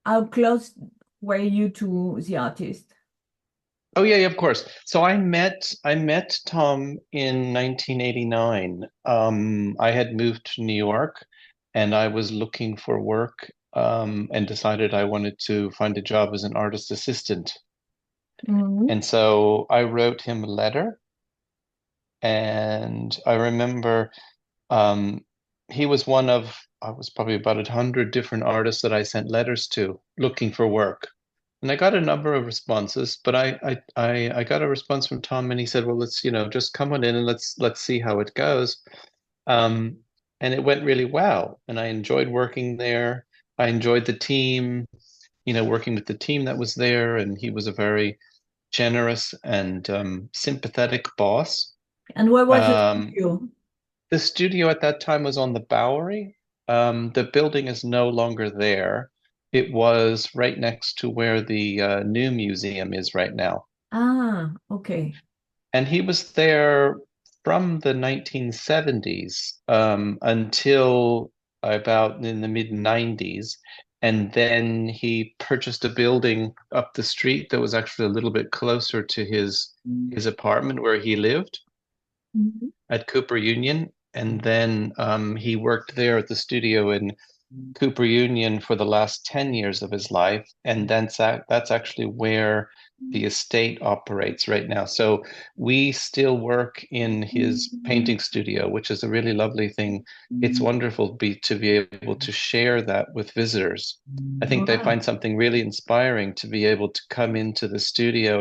how close were you to the artist? Oh yeah, yeah, of course. So I met Tom in 1989. I had moved to New York and I was looking for work and decided I wanted to find a job as an artist assistant. Mhm. And so I wrote him a letter and I remember um, he was one of I was probably about 100 different artists that I sent letters to looking for work. And I got a number of responses, but I got a response from Tom and he said, well, let's, just come on in and let's see how it goes. Um, and it went really well. And I enjoyed working there. I enjoyed the team, working with the team that was there. And he was a very generous and sympathetic boss. And where was the Um, studio? the studio at that time was on the Bowery. The building is no longer there. It was right next to where the new museum is right now. Ah, okay. And he was there from the 1970s until about in the mid 90s. And then he purchased a building up the street that was actually a little bit closer to his apartment where he lived Mhm. at Cooper Union. And then he worked there at the studio in Cooper Union for the last 10 years of his life. And that's actually where the estate operates right now. So we still work in his painting studio, which is a really lovely thing. It's wonderful to be able to share that with visitors. I think they Wow. find something really inspiring to be able to come into the studio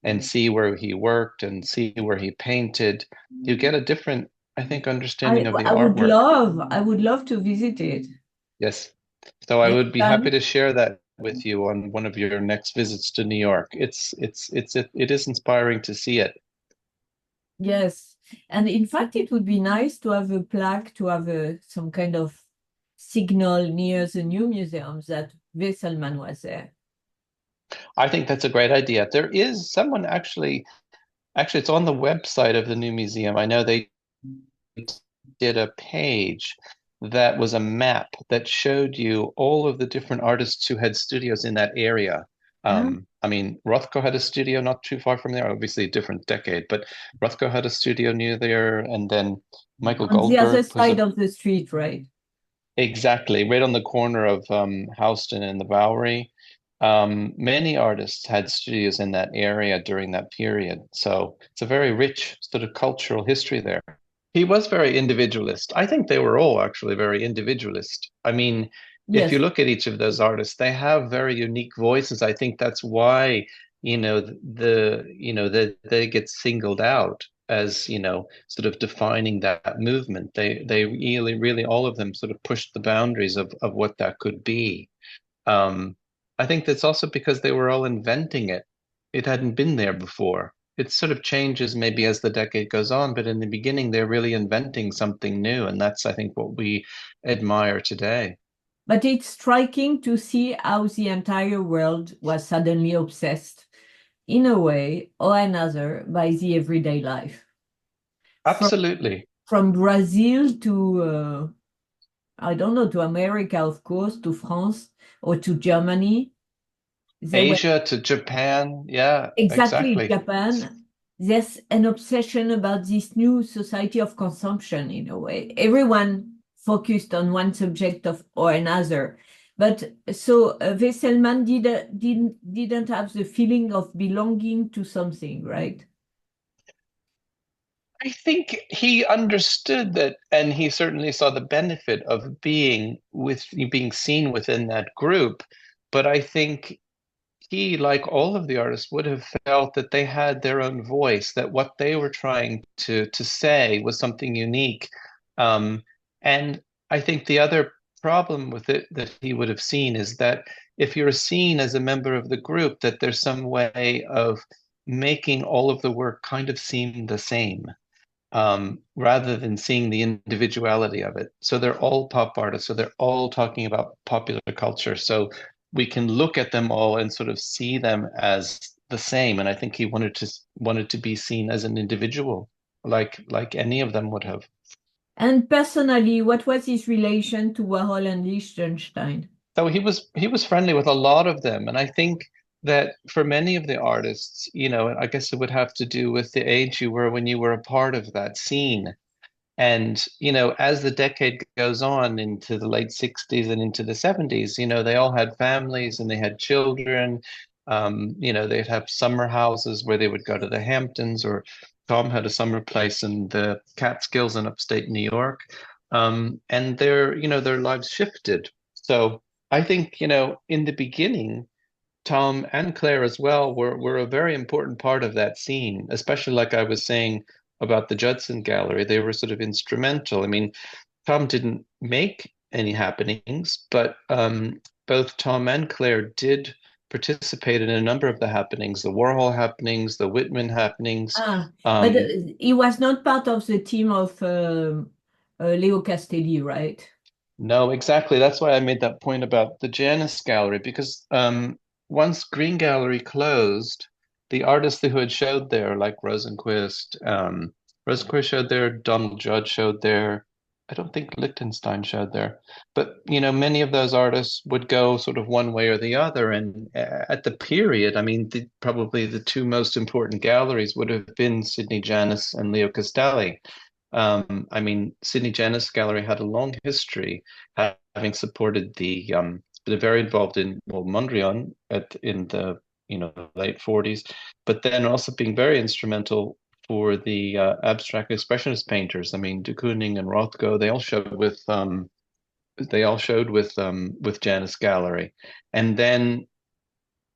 and see where he worked and see where he painted. You get a different, I think, understanding of the artwork. I would love to visit it Yes. So I next would be happy time. to share that with you on one of your next visits to New York. It is inspiring to see it. Yes. And in fact, it would be nice to have a plaque, to have some kind of signal near the new museum that Wesselmann was there. I think that's a great idea. There is someone actually it's on the website of the new museum. I know they did a page that was a map that showed you all of the different artists who had studios in that area. Ah. I mean, Rothko had a studio not too far from there, obviously a different decade, but Rothko had a studio near there, and then Michael On the other Goldberg was side of the street, right? exactly right on the corner of Houston and the Bowery. Many artists had studios in that area during that period, so it's a very rich sort of cultural history there. He was very individualist. I think they were all actually very individualist. I mean, if you Yes. look at each of those artists, they have very unique voices. I think that's why, that they get singled out as, sort of defining that movement. They really, really, all of them sort of pushed the boundaries of what that could be. Um, I think that's also because they were all inventing it. It hadn't been there before. It sort of changes maybe as the decade goes on, but in the beginning, they're really inventing something new. And that's, I think, what we admire today. But it's striking to see how the entire world was suddenly obsessed, in a way or another, by the everyday life. From Absolutely. from Brazil to I don't know, to America, of course, to France or to Germany. There were Asia to Japan. Yeah, exactly exactly. Japan. There's an obsession about this new society of consumption in a way. Everyone focused on one subject of or another. But so Wesselmann didn't have the feeling of belonging to something, right? I think he understood that, and he certainly saw the benefit of being seen within that group. But I think he, like all of the artists, would have felt that they had their own voice, that what they were trying to say was something unique. Um, and I think the other problem with it that he would have seen is that if you're seen as a member of the group, that there's some way of making all of the work kind of seem the same, rather than seeing the individuality of it. So they're all pop artists, so they're all talking about popular culture. So we can look at them all and sort of see them as the same. And I think he wanted to be seen as an individual, like any of them would have. And personally, what was his relation to Warhol and Liechtenstein? So he was friendly with a lot of them, and I think that for many of the artists, you know, I guess it would have to do with the age you were when you were a part of that scene. And, you know, as the decade goes on into the late 60s and into the 70s, you know, they all had families and they had children. You know, they'd have summer houses where they would go to the Hamptons, or Tom had a summer place in the Catskills in upstate New York. And you know, their lives shifted. So I think, you know, in the beginning, Tom and Claire as well were a very important part of that scene, especially like I was saying about the Judson Gallery. They were sort of instrumental. I mean, Tom didn't make any happenings, but both Tom and Claire did participate in a number of the happenings, the Warhol happenings, the Whitman happenings. Ah, but Um, he was not part of the team of Leo Castelli, right? No, exactly. That's why I made that point about the Janus Gallery, because once Green Gallery closed, the artists who had showed there, like Rosenquist showed there, Donald Judd showed there. I don't think Lichtenstein showed there, but you know, many of those artists would go sort of one way or the other. And at the period, I mean, probably the two most important galleries would have been Sidney Janis and Leo Castelli. I mean, Sydney Janis Gallery had a long history, having supported they're very involved in, well, Mondrian in the, you know, late 40s, but then also being very instrumental for the abstract expressionist painters. I mean, de Kooning and Rothko, they all showed with Janis Gallery, and then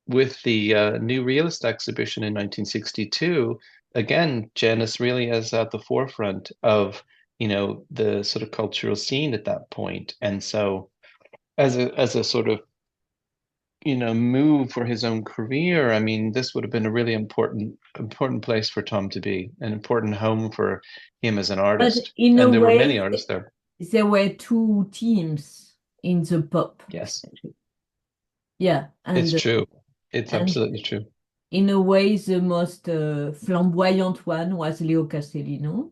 with the New Realist exhibition in 1962, again, Janice really is at the forefront of, you know, the sort of cultural scene at that point. And so as a sort of, you know, move for his own career, I mean, this would have been a really important place for Tom to be, an important home for him as an But artist. in a And there were many way, artists there. there were two teams in the pop. Yes, Yeah, it's true. It's and absolutely true. in a way, the most flamboyant one was Leo Castelli, no?